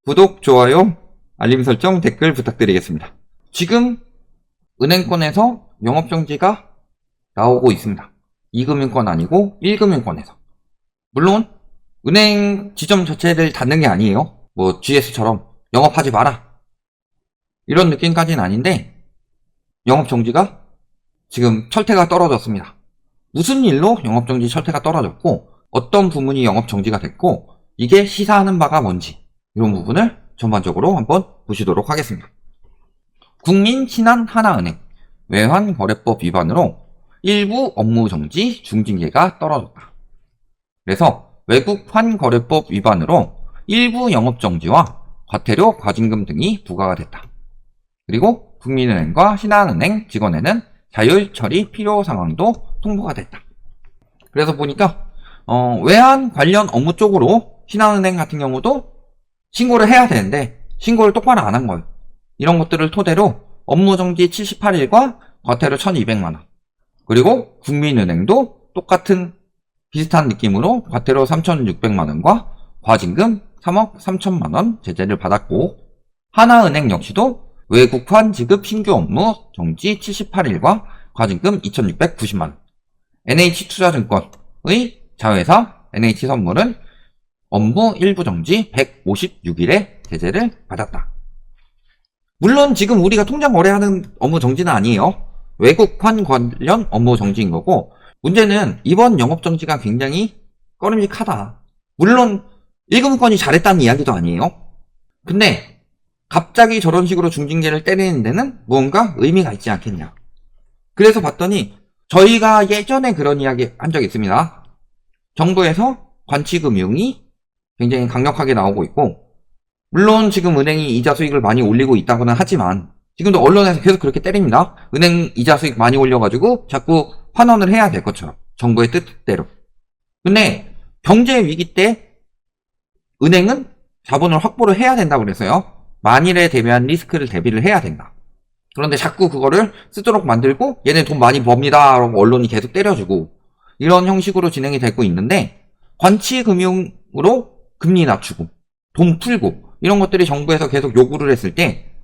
구독, 좋아요, 알림 설정, 댓글 부탁드리겠습니다. 지금 은행권에서 영업정지가 나오고 있습니다. 2금융권 아니고 1금융권에서. 물론 은행 지점 자체를 닫는 게 아니에요. 뭐 GS처럼 영업하지 마라 이런 느낌까지는 아닌데 영업정지가 지금 철퇴가 떨어졌습니다. 무슨 일로 영업정지 철퇴가 떨어졌고 어떤 부문이 영업정지가 됐고 이게 시사하는 바가 뭔지 이런 부분을 전반적으로 한번 보시도록 하겠습니다. 국민신한하나은행 외환거래법 위반으로 일부 업무정지 중징계가 떨어졌다. 그래서 외국환거래법 위반으로 일부 영업정지와 과태료, 과징금 등이 부과가 됐다. 그리고 국민은행과 신한은행 직원에는 자율 처리 필요 상황도 통보가 됐다. 그래서 보니까 외환 관련 업무 쪽으로 신한은행 같은 경우도 신고를 해야 되는데 신고를 똑바로 안 한 거예요. 이런 것들을 토대로 업무정지 78일과 과태료 1200만원. 그리고 국민은행도 똑같은 비슷한 느낌으로 과태료 3600만원과 과징금 3억 3천만원 제재를 받았고 하나은행 역시도 외국환 지급 신규 업무 정지 78일과 과징금 2690만원. NH투자증권의 자회사 NH선물은 업무 일부 정지 156일의 제재를 받았다. 물론 지금 우리가 통장 거래하는 업무 정지는 아니에요. 외국환 관련 업무 정지인 거고 문제는 이번 영업 정지가 굉장히 꺼림직하다. 물론 1금융권이 잘했다는 이야기도 아니에요. 근데 갑자기 저런 식으로 중징계를 때리는 데는 무언가 의미가 있지 않겠냐. 그래서 봤더니 저희가 예전에 그런 이야기 한 적이 있습니다. 정부에서 관치금융이 굉장히 강력하게 나오고 있고 물론 지금 은행이 이자 수익을 많이 올리고 있다고는 하지만 지금도 언론에서 계속 그렇게 때립니다. 은행 이자 수익 많이 올려가지고 자꾸 환원을 해야 될 것처럼 정부의 뜻대로. 근데 경제 위기 때 은행은 자본을 확보를 해야 된다고 그래서요. 만일에 대비한 리스크를 대비를 해야 된다. 그런데 자꾸 그거를 쓰도록 만들고 얘네 돈 많이 법니다 라고 언론이 계속 때려주고 이런 형식으로 진행이 되고 있는데 관치금융으로 금리 낮추고 돈 풀고 이런 것들이 정부에서 계속 요구를 했을 때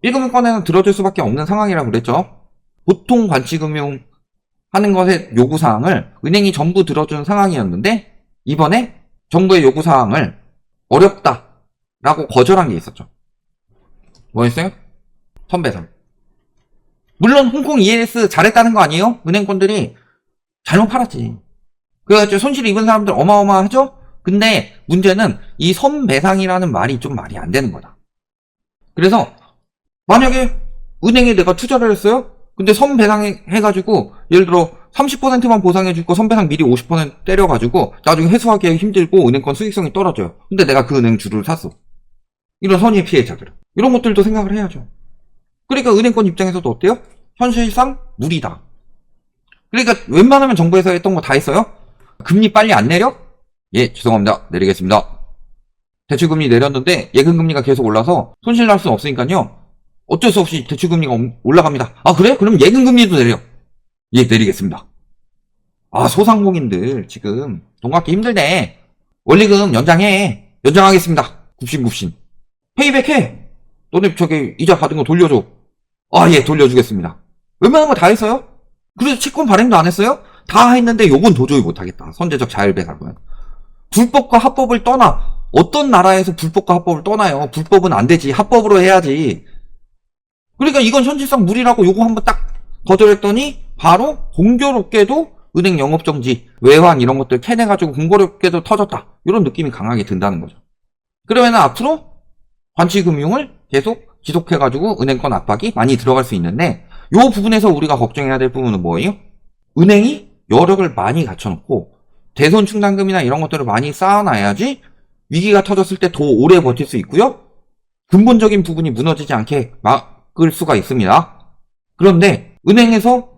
1금융권에는 들어줄 수밖에 없는 상황이라고 그랬죠. 보통 관치금융 하는 것의 요구사항을 은행이 전부 들어준 상황이었는데 이번에 정부의 요구사항을 어렵다라고 거절한 게 있었죠. 뭐였어요? 선배상. 물론 홍콩 ELS 잘했다는 거 아니에요? 은행권들이 잘못 팔았지. 그래가지고 손실을 입은 사람들 어마어마하죠? 근데 문제는 이 선배상이라는 말이 좀 말이 안 되는 거다. 그래서 만약에 은행에 내가 투자를 했어요? 근데 선배상 해가지고 예를 들어 30%만 보상해주고 선배상 미리 50% 때려가지고 나중에 회수하기 힘들고 은행권 수익성이 떨어져요. 근데 내가 그 은행 주를 샀어. 이런 선의의 피해자들. 이런 것들도 생각을 해야죠. 그러니까 은행권 입장에서도 어때요? 현실상 무리다. 그러니까 웬만하면 정부에서 했던 거 다 했어요? 금리 빨리 안 내려? 예, 죄송합니다. 내리겠습니다. 대출금리 내렸는데 예금금리가 계속 올라서 손실 날 수는 없으니까요. 어쩔 수 없이 대출금리가 올라갑니다. 아 그래? 그럼 예금금리도 내려. 예, 내리겠습니다. 아 소상공인들 지금 돈 갚기 힘들네. 원리금 연장해. 연장하겠습니다. 굽신굽신. 페이백해. 너네 저기 이자 받은 거 돌려줘. 아 예, 돌려주겠습니다. 웬만한 거 다 했어요? 그래서 채권 발행도 안 했어요? 다 했는데 요건 도저히 못하겠다. 선제적 자율배상은. 불법과 합법을 떠나. 어떤 나라에서 불법과 합법을 떠나요? 불법은 안 되지. 합법으로 해야지. 그러니까 이건 현실상 무리라고 요거 한번 딱 거절했더니 바로 공교롭게도 은행 영업정지, 외환 이런 것들 캐내가지고 공교롭게도 터졌다. 이런 느낌이 강하게 든다는 거죠. 그러면 앞으로 관치금융을 계속 지속해가지고 은행권 압박이 많이 들어갈 수 있는데 요 부분에서 우리가 걱정해야 될 부분은 뭐예요? 은행이 여력을 많이 갖춰놓고 대손 충당금이나 이런 것들을 많이 쌓아놔야지 위기가 터졌을 때 더 오래 버틸 수 있고요. 근본적인 부분이 무너지지 않게 막을 수가 있습니다. 그런데 은행에서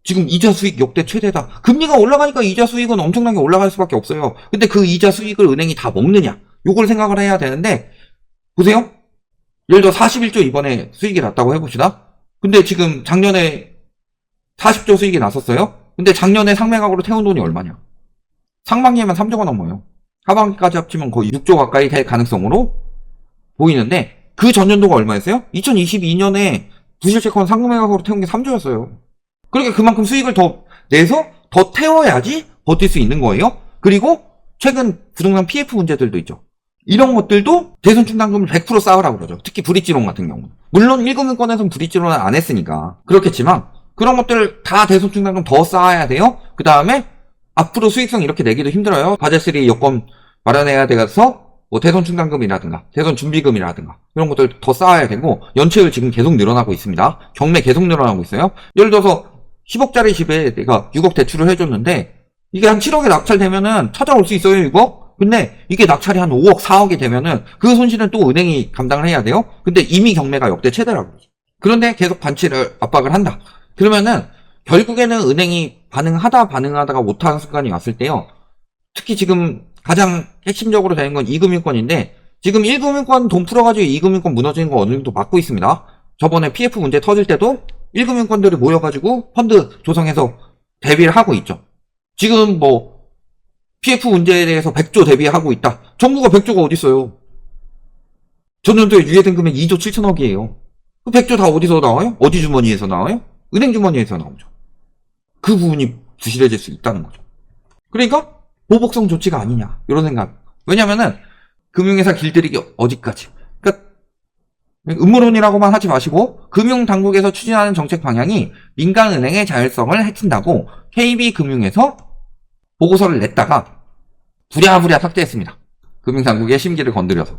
지금 이자 수익 역대 최대다. 금리가 올라가니까 이자 수익은 엄청나게 올라갈 수밖에 없어요. 근데 그 이자 수익을 은행이 다 먹느냐? 요걸 생각을 해야 되는데 보세요. 예를 들어 41조 이번에 수익이 났다고 해봅시다. 근데 지금 작년에 40조 수익이 났었어요. 근데 작년에 상매각으로 태운 돈이 얼마냐? 상반기에만 3조가 넘어요. 하반기까지 합치면 거의 6조 가까이 될 가능성으로 보이는데 그 전년도가 얼마였어요? 2022년에 부실채권 상금회각으로 태운 게 3조였어요. 그러니까 그만큼 수익을 더 내서 더 태워야지 버틸 수 있는 거예요. 그리고 최근 부동산 PF 문제들도 있죠. 이런 것들도 대손 충당금을 100% 쌓으라고 그러죠. 특히 브릿지론 같은 경우. 물론 1금융권에서는 브릿지론을 안 했으니까 그렇겠지만 그런 것들 다 대손 충당금 더 쌓아야 돼요. 그 다음에 앞으로 수익성 이렇게 내기도 힘들어요. 바젤3 여건 마련해야 돼서 뭐 대손 충당금이라든가 대손 준비금이라든가 이런 것들 더 쌓아야 되고 연체율 지금 계속 늘어나고 있습니다. 경매 계속 늘어나고 있어요. 예를 들어서 10억짜리 집에 내가 6억 대출을 해줬는데 이게 한 7억에 낙찰되면은 찾아올 수 있어요, 이거? 근데 이게 낙찰이 한 5억, 4억이 되면은 그 손실은 또 은행이 감당을 해야 돼요? 근데 이미 경매가 역대 최대라고. 그런데 계속 반치를 압박을 한다. 그러면은 결국에는 은행이 반응하다가 못하는 순간이 왔을 때요. 특히 지금 가장 핵심적으로 되는 건 2금융권인데 지금 1금융권 돈 풀어가지고 2금융권 무너지는 거 어느 정도 막고 있습니다. 저번에 PF 문제 터질 때도 1금융권들이 모여가지고 펀드 조성해서 대비를 하고 있죠. 지금 뭐 PF 문제에 대해서 100조 대비하고 있다. 정부가 100조가 어딨어요. 전년도에 유예된 금액 2조 7천억이에요. 그 100조 다 어디서 나와요? 어디 주머니에서 나와요? 은행 주머니에서 나오죠. 그 부분이 부실해질 수 있다는 거죠. 그러니까 보복성 조치가 아니냐 이런 생각. 왜냐면은 금융회사 길들이기 어디까지. 그러니까 음모론이라고만 하지 마시고 금융당국에서 추진하는 정책 방향이 민간은행의 자율성을 해친다고 KB금융에서 보고서를 냈다가 부랴부랴 삭제했습니다. 금융당국의 심기를 건드려서.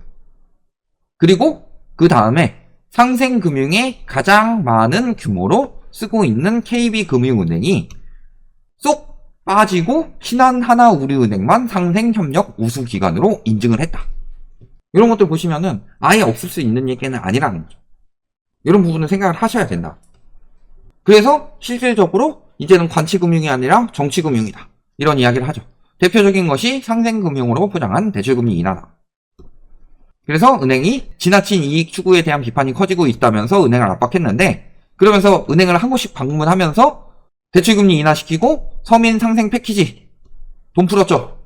그리고 그 다음에 상생금융에 가장 많은 규모로 쓰고 있는 KB금융은행이 쏙 빠지고 신한하나우리은행만 상생협력 우수기관으로 인증을 했다. 이런 것들 보시면은 아예 없을 수 있는 얘기는 아니라는 거죠. 이런 부분을 생각을 하셔야 된다. 그래서 실질적으로 이제는 관치금융이 아니라 정치금융이다. 이런 이야기를 하죠. 대표적인 것이 상생금융으로 포장한 대출금리 인하다. 그래서 은행이 지나친 이익 추구에 대한 비판이 커지고 있다면서 은행을 압박했는데 그러면서 은행을 한 곳씩 방문하면서 대출금리 인하시키고 서민 상생 패키지 돈 풀었죠.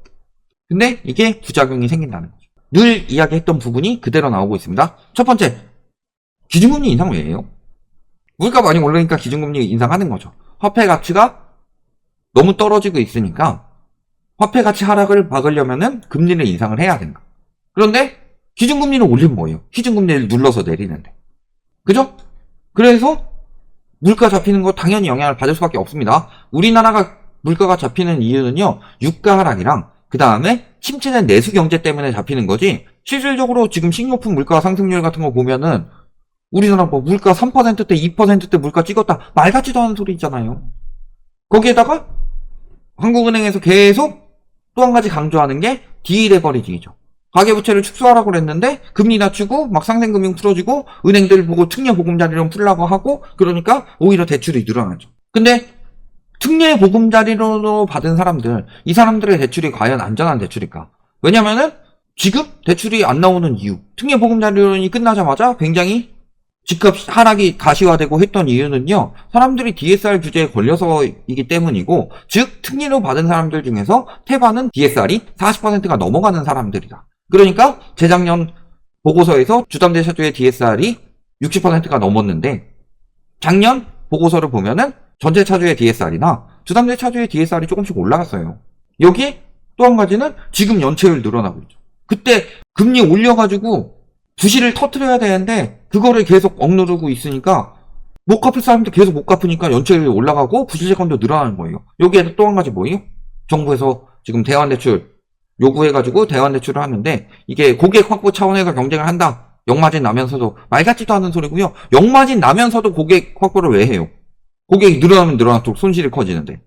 근데 이게 부작용이 생긴다는 거죠. 늘 이야기했던 부분이 그대로 나오고 있습니다. 첫 번째, 기준금리 인상 왜 해요? 물가 많이 오르니까 기준금리 인상하는 거죠. 화폐 가치가 너무 떨어지고 있으니까 화폐 가치 하락을 막으려면은 금리를 인상을 해야 된다. 그런데 기준금리를 올리면 뭐예요? 기준금리를 눌러서 내리는데. 그죠? 그래서 물가 잡히는 거 당연히 영향을 받을 수밖에 없습니다. 우리나라가 물가가 잡히는 이유는요. 유가 하락이랑 그 다음에 침체된 내수 경제 때문에 잡히는 거지 실질적으로 지금 식료품 물가 상승률 같은 거 보면은 우리나라 뭐 물가 3%대 2%대 물가 찍었다 말 같지도 않은 소리 있잖아요. 거기에다가 한국은행에서 계속 또 한 가지 강조하는 게 디레버리징이죠. 가계부채를 축소하라고 그랬는데 금리 낮추고 막 상생금융 풀어주고 은행들 보고 특례 보금자리론 풀라고 하고 그러니까 오히려 대출이 늘어나죠. 근데 특례 보금자리론으로 받은 사람들, 이 사람들의 대출이 과연 안전한 대출일까? 왜냐면은 지금 대출이 안 나오는 이유, 특례 보금자리론이 끝나자마자 굉장히 집값 하락이 가시화되고 했던 이유는요. 사람들이 DSR 규제에 걸려서이기 때문이고 즉 특례로 받은 사람들 중에서 태반은 DSR이 40%가 넘어가는 사람들이다. 그러니까 재작년 보고서에서 주담대차주의 DSR이 60%가 넘었는데 작년 보고서를 보면은 전체 차주의 DSR이나 주담대차주의 DSR이 조금씩 올라갔어요. 여기에 또 한 가지는 지금 연체율 늘어나고 있죠. 그때 금리 올려가지고 부실을 터트려야 되는데 그거를 계속 억누르고 있으니까 못 갚을 사람도 계속 못 갚으니까 연체율이 올라가고 부실채권도 늘어나는 거예요. 여기에도 또 한 가지 뭐예요? 정부에서 지금 대환대출 요구해가지고 대환대출을 하는데 이게 고객 확보 차원에서 경쟁을 한다. 역마진 나면서도 말 같지도 않은 소리고요. 역마진 나면서도 고객 확보를 왜 해요? 고객이 늘어나면 늘어날수록 손실이 커지는데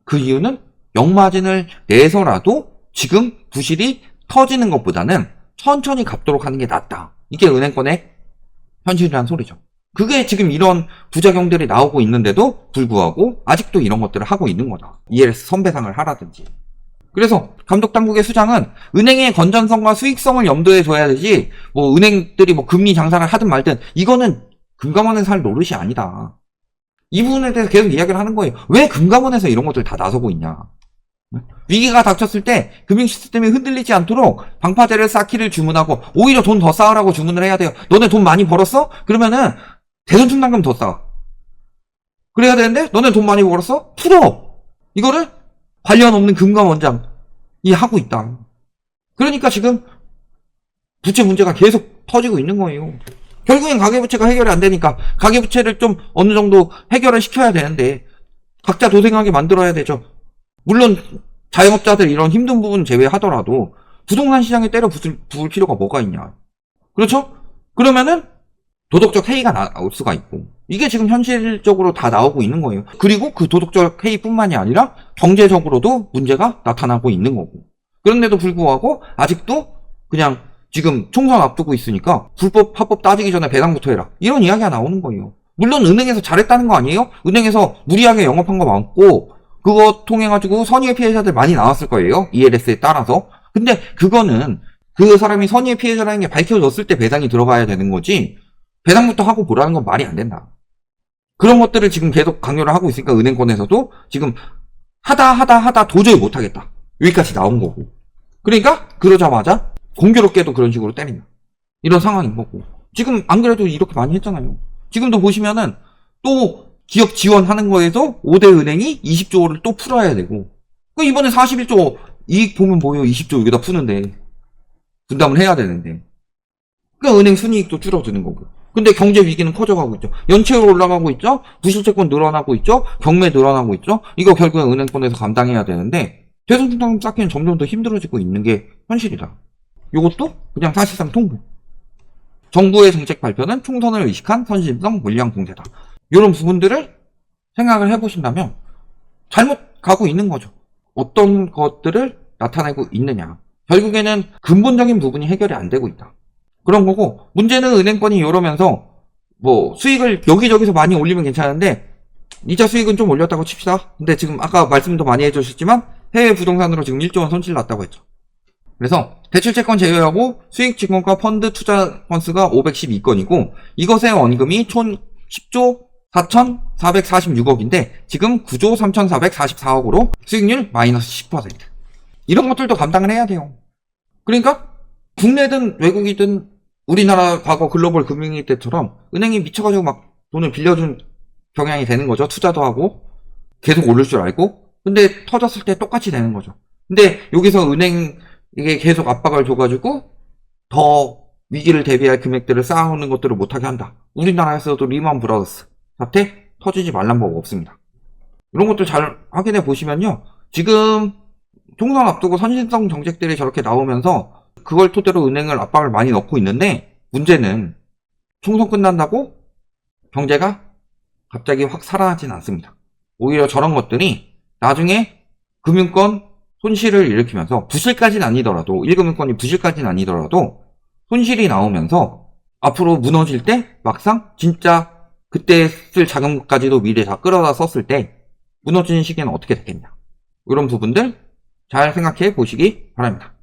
그 이유는 역마진을 내서라도 지금 부실이 터지는 것보다는 천천히 갚도록 하는 게 낫다. 이게 은행권의 현실이란 소리죠. 그게 지금 이런 부작용들이 나오고 있는데도 불구하고 아직도 이런 것들을 하고 있는 거다. ELS 선배상을 하라든지. 그래서 감독당국의 수장은 은행의 건전성과 수익성을 염두에 둬야 되지 뭐 은행들이 뭐 금리 장사를 하든 말든 이거는 금감원에서 할 노릇이 아니다. 이 부분에 대해서 계속 이야기를 하는 거예요. 왜 금감원에서 이런 것들 다 나서고 있냐. 위기가 닥쳤을 때 금융 시스템이 흔들리지 않도록 방파제를 쌓기를 주문하고 오히려 돈 더 쌓으라고 주문을 해야 돼요. 너네 돈 많이 벌었어? 그러면은 대손 충당금 더 쌓아. 그래야 되는데 너네 돈 많이 벌었어? 풀어. 이거를 관련 없는 금감원장이 하고 있다. 그러니까 지금 부채 문제가 계속 터지고 있는 거예요. 결국엔 가계부채가 해결이 안 되니까 가계부채를 좀 어느 정도 해결을 시켜야 되는데 각자 도생하게 만들어야 되죠. 물론 자영업자들 이런 힘든 부분 제외하더라도 부동산 시장에 때려 부을 필요가 뭐가 있냐. 그렇죠? 그러면은 도덕적 해이가 나올 수가 있고 이게 지금 현실적으로 다 나오고 있는 거예요. 그리고 그 도덕적 해이뿐만이 아니라 경제적으로도 문제가 나타나고 있는 거고 그런데도 불구하고 아직도 그냥 지금 총선 앞두고 있으니까 불법 합법 따지기 전에 배당부터 해라 이런 이야기가 나오는 거예요. 물론 은행에서 잘했다는 거 아니에요? 은행에서 무리하게 영업한 거 많고 그거 통해 가지고 선의의 피해자들 많이 나왔을 거예요. ELS에 따라서. 근데 그거는 그 사람이 선의의 피해자라는 게 밝혀졌을 때 배당이 들어가야 되는 거지 배당부터 하고 보라는 건 말이 안 된다. 그런 것들을 지금 계속 강요를 하고 있으니까 은행권에서도 지금 하다 도저히 못하겠다. 여기까지 나온 거고. 그러니까 그러자마자 공교롭게도 그런 식으로 때린다. 이런 상황인 거고. 지금 안 그래도 이렇게 많이 했잖아요. 지금도 보시면은 또 기업 지원하는 거에서 5대 은행이 20조를 또 풀어야 되고 이번에 41조 이익 보면 뭐예요? 20조 여기다 푸는데 분담을 해야 되는데 그러니까 은행 순이익도 줄어드는 거고 근데 경제 위기는 커져가고 있죠. 연체율 올라가고 있죠. 부실채권 늘어나고 있죠. 경매 늘어나고 있죠. 이거 결국엔 은행권에서 감당해야 되는데 대손충당금 쌓기는 점점 더 힘들어지고 있는 게 현실이다. 이것도 그냥 사실상 통보. 정부의 정책 발표는 총선을 의식한 선심성 물량 공세다. 이런 부분들을 생각을 해보신다면 잘못 가고 있는 거죠. 어떤 것들을 나타내고 있느냐. 결국에는 근본적인 부분이 해결이 안 되고 있다. 그런 거고 문제는 은행권이 이러면서 뭐 수익을 여기저기서 많이 올리면 괜찮은데 이자 수익은 좀 올렸다고 칩시다. 근데 지금 아까 말씀도 많이 해주셨지만 해외 부동산으로 지금 1조 원 손실 났다고 했죠. 그래서 대출채권 제외하고 수익증권과 펀드 투자 건수가 512건이고 이것의 원금이 총 10조 4,446억인데 지금 9조 3,444억으로 수익률 마이너스 10%. 이런 것들도 감당을 해야 돼요. 그러니까 국내든 외국이든 우리나라 과거 글로벌 금융위기 때처럼 은행이 미쳐가지고 막 돈을 빌려준 경향이 되는 거죠. 투자도 하고 계속 오를 줄 알고 근데 터졌을 때 똑같이 되는 거죠. 근데 여기서 은행에게 계속 압박을 줘가지고 더 위기를 대비할 금액들을 쌓아오는 것들을 못하게 한다. 우리나라에서도 리만 브라더스 사태 터지지 말란 법 없습니다. 이런 것들 잘 확인해 보시면요. 지금 총선 앞두고 선진성 정책들이 저렇게 나오면서 그걸 토대로 은행을 압박을 많이 넣고 있는데 문제는 총선 끝난다고 경제가 갑자기 확 살아나진 않습니다. 오히려 저런 것들이 나중에 금융권 손실을 일으키면서 부실까지는 아니더라도 1금융권이 부실까지는 아니더라도 손실이 나오면서 앞으로 무너질 때 막상 진짜 그때 쓸 자금까지도 미래 다 끌어다 썼을 때 무너지는 시기는 어떻게 됐겠냐. 이런 부분들 잘 생각해 보시기 바랍니다.